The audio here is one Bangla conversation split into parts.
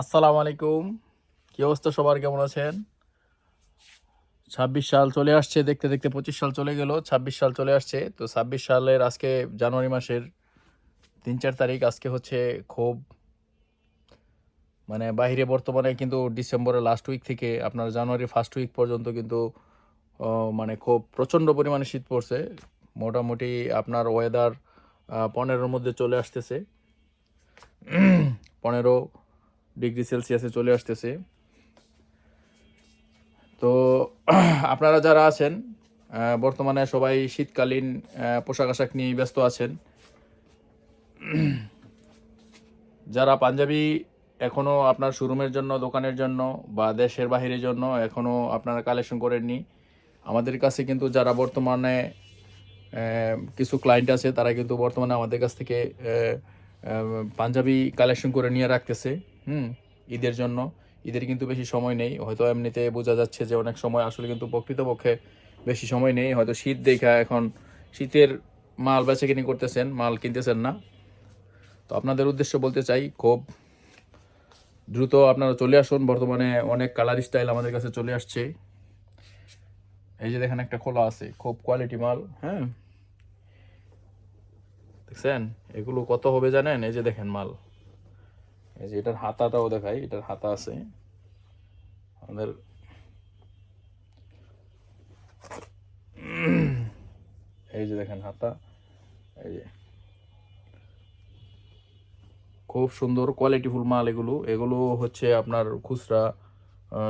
আসসালামু আলাইকুম। কি অবস্থা সবার, কেমন আছেন? 26 সাল চলে আসছে, দেখতে দেখতে 25 সাল চলে গেল, 26 সাল চলে আসছে। তো 26 সালের আজকে জানুয়ারি মাসের 3-4 তারিখ। আজকে হচ্ছে খুব বাইরে বর্তমানে কিন্তু ডিসেম্বরের লাস্ট উইক থেকে আপনার জানুয়ারি ফার্স্ট উইক পর্যন্ত কিন্তু খুব প্রচণ্ড পরিমাণে শীত পড়ছে। মোটামুটি আপনার ওয়েদার 15-র মধ্যে চলে আসতেছে, 15 ডিগ্রি সেলসিয়াসে চলে আসতেছে। তো আপনারা যারা আছেন বর্তমানে সবাই শীতকালীন পোশাক আশাক নিয়ে ব্যস্ত আছেন। যারা পাঞ্জাবি এখনও আপনার শোরুমের জন্য, দোকানের জন্য বা দেশের বাহিরের জন্য এখনও আপনারা কালেকশন করেননি, আমাদের কাছে কিন্তু যারা বর্তমানে কিছু ক্লায়েন্ট আছে তারা কিন্তু বর্তমানে আমাদের কাছ থেকে পাঞ্জাবি কালেকশন করে নিয়ে রাখতেছে ঈদের জন্য। ঈদের কিন্তু বেশি সময় নেই, হয়তো এমনিতে বোঝা যাচ্ছে যে অনেক সময়, আসলে কিন্তু প্রকৃতপক্ষে বেশি সময় নেই। হয়তো শীত দেখা এখন শীতের মাল বেচাকিনি করতেছেন, মাল কিনতেছেন না। তো আপনাদের উদ্দেশ্য বলতে চাই, খুব দ্রুত আপনারা চলে আসুন। বর্তমানে অনেক কালার স্টাইল আমাদের কাছে চলে আসছে। এই যে দেখেন, একটা খোলা আছে, খুব কোয়ালিটি মাল। হ্যাঁ, দেখছেন এগুলো কত হবে জানেন? এই যে দেখেন মাল, এই যে এটার হাতাটাও দেখাই, এটার হাতা আছে আমাদের। এই যে দেখেন হাতা, এই যে খুব সুন্দর কোয়ালিটিফুল মাল। এগুলো এগুলো হচ্ছে আপনার খুচরা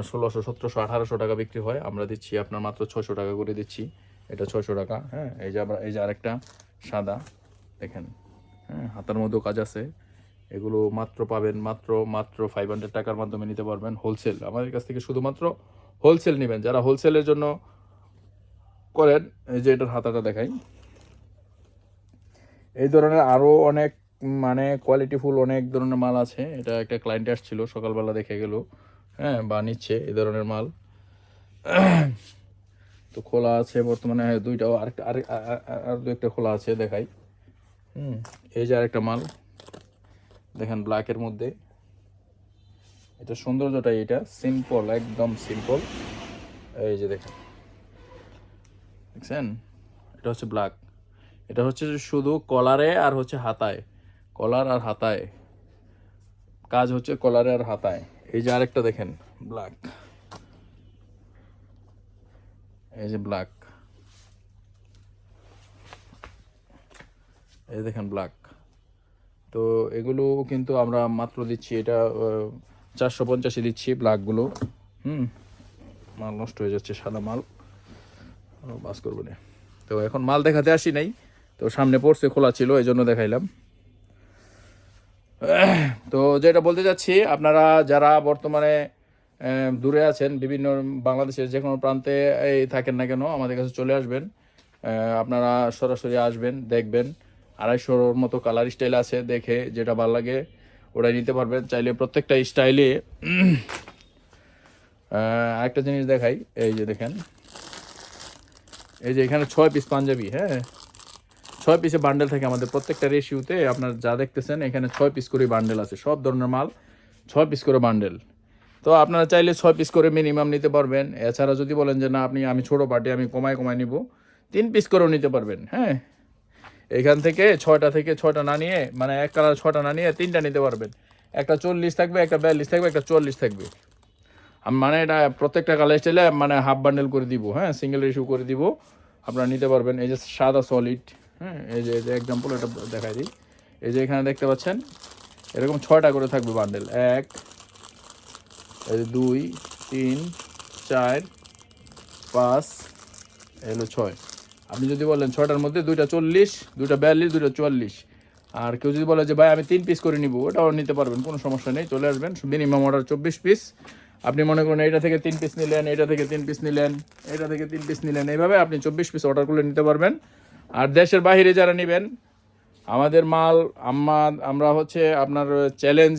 1600, 1700, 1800 টাকা বিক্রি হয়। আমরা দিচ্ছি আপনার মাত্র 600 টাকা করে দিচ্ছি। এটা 600 টাকা। হ্যাঁ, এই যে আরেকটা সাদা দেখেন, হ্যাঁ, হাতার মধ্যেও কাজ আছে। এগুলো মাত্র পাবেন মাত্র মাত্র 500 টাকার মাধ্যমে নিতে পারবেন হোলসেল। আমাদের কাছ থেকে শুধুমাত্র হোলসেল নেবেন যারা হোলসেলের জন্য করেন। এই যে এটার হাতাটা দেখাই। এই ধরনের আরও অনেক কোয়ালিটিফুল অনেক ধরনের মাল আছে। এটা একটা ক্লায়েন্ট আসছিল সকালবেলা, দেখে গেল, হ্যাঁ, বা নিচ্ছে এই ধরনের মাল। তো খোলা আছে বর্তমানে দুইটাও, আরেকটা আর দু একটা খোলা আছে দেখাই। এই যে আরেকটা মাল দেখেন, ব্ল্যাকের মধ্যে। এটা সৌন্দর্যটাই, এটা সিম্পল, একদম সিম্পল। এই যে দেখেন, দেখছেন, এটা হচ্ছে ব্ল্যাক। এটা হচ্ছে শুধু কলারে আর হচ্ছে হাতায়, কলার আর হাতায় কাজ হচ্ছে, কলারে আর হাতায়। এই যে আরেকটা দেখেন ব্ল্যাক, এই যে ব্ল্যাক, এই দেখেন ব্ল্যাক। তো এগুলো কিন্তু আমরা মাত্র দিচ্ছি, এটা 450 দিচ্ছি ব্ল্যাকগুলো। মাল নষ্ট হয়ে যাচ্ছে, সাদা মাল বাস করবো না। তো এখন মাল দেখাতে আসি নাই, তো সামনে পড়ছে, খোলা ছিল, এই জন্য দেখাইলাম। তো যেটা বলতে চাচ্ছি, আপনারা যারা বর্তমানে দূরে আছেন, বিভিন্ন বাংলাদেশের যে কোনো প্রান্তে থাকেন না কেন, আমাদের কাছে চলে আসবেন। আপনারা সরাসরি আসবেন, দেখবেন। 250-র মতো কালার স্টাইল আছে, দেখে যেটা ভালো লাগে ওটাই নিতে পারবেন। চাইলে প্রত্যেকটা স্টাইলে আরেকটা জিনিস দেখাই। এই যে দেখেন, এই যে এখানে 6 পিস পাঞ্জাবি। হ্যাঁ, 6 পিসে বান্ডেল থাকে আমাদের প্রত্যেকটা রেশিওতে। আপনার যা দেখতেছেন এখানে 6 পিস করে বান্ডেল আছে, সব ধরনের মাল 6 পিস করে বান্ডেল। তো আপনারা চাইলে 6 পিস করে মিনিমাম নিতে পারবেন। এছাড়া যদি বলেন যে না, আমি ছোটো পার্টি, আমি কমায় নিব, 3 পিস করেও নিতে পারবেন। হ্যাঁ, এখান থেকে 6টা না নিয়ে, এক কালার 6টা না নিয়ে 3টা নিতে পারবেন। একটা 40 থাকবে, একটা 42 থাকবে, একটা 44 থাকবে। এটা প্রত্যেকটা কালার স্টাইলে হাফ বান্ডেল করে দিব। হ্যাঁ, সিঙ্গেল রেশিও করে দিব, আপনারা নিতে পারবেন। এই যে সাদা সলিড, হ্যাঁ, এই যে এক্সাম্পল এটা দেখাই দিই। এই যে এখানে দেখতে পাচ্ছেন এরকম 6টা করে থাকবে বান্ডেল। 1, এই যে 2, 3, 4, 5, এলো 6। আপনি যদি বলেন 6টার মধ্যে 2টা 40, 2টা 42, 2টা 44, আর কেউ যদি বলে যে ভাই আমি 3 পিস করে নিব, ওটাও নিতে পারবেন, কোনো সমস্যা নেই, চলে আসবেন। Minimum order 24 piece. আপনি মনে করেন এটা থেকে 3 পিস নিলেন, এটা থেকে 3 পিস নিলেন, এটা থেকে 3 পিস নিলেন, এইভাবে আপনি 24 পিস অর্ডার করলে নিতে পারবেন। আর দেশের বাইরে যারা নেবেন, আমাদের মাল আমরা হচ্ছে আপনার চ্যালেঞ্জ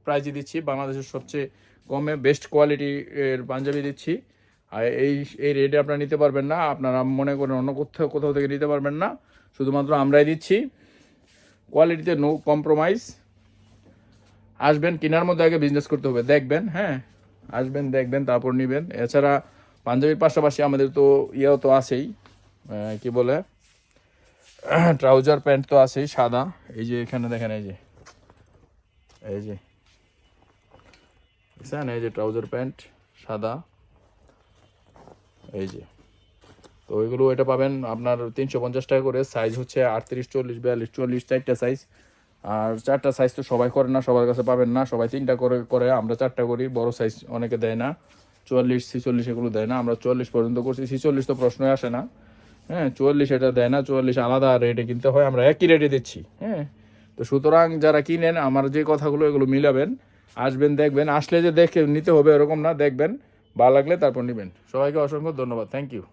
প্রাইজে দিচ্ছি, বাংলাদেশের সবচেয়ে কমে বেস্ট কোয়ালিটি এর পাঞ্জাবি দিচ্ছি। আর এই রেটে আপনারা নিতে পারবেন না, আপনারা মনে করেন অন্য কোথাও থেকে নিতে পারবেন না, শুধুমাত্র আমরাই দিচ্ছি। কোয়ালিটিতে নো কম্প্রোমাইজ। আসবেন, কেনার মধ্যে আগে বিজনেস করতে হবে, দেখবেন, হ্যাঁ আসবেন দেখবেন তারপর নেবেন। এছাড়া পাঞ্জাবির পাশাপাশি আমাদের তো ইয়েও তো আছেই, কি বলে ট্রাউজার প্যান্ট তো আছেই সাদা। এই যে এখানে দেখেন, এই যে বুঝছেন, এই যে ট্রাউজার প্যান্ট সাদা, এই যে। তো ওইগুলো এটা পাবেন আপনার 350 টাকা করে। সাইজ হচ্ছে 38, 40, 42, 44, 4টা সাইজ। আর 4টা সাইজ তো সবাই করে না, সবার কাছে পাবেন না, সবাই 3টা করে, আমরা 4টা করি। বড় সাইজ অনেকে দেয় না, 44, 46 এগুলো দেয় না, আমরা 44 পর্যন্ত করছি। 46 তো প্রশ্নই আসে না, হ্যাঁ 44 এটা দেয় না, 44 আলাদা রেটে কিনতে হয়, আমরা একই রেটে দিচ্ছি, হ্যাঁ। তো সুতরাং যারা কিনেন আমার যে কথাগুলো এগুলো মিলাবেন, আসবেন দেখবেন, আসলে যে দেখে নিতে হবে এরকম না, দেখবেন ভালো লাগলে তারপর নেবেন। সবাইকে অসংখ্য ধন্যবাদ, থ্যাংক ইউ।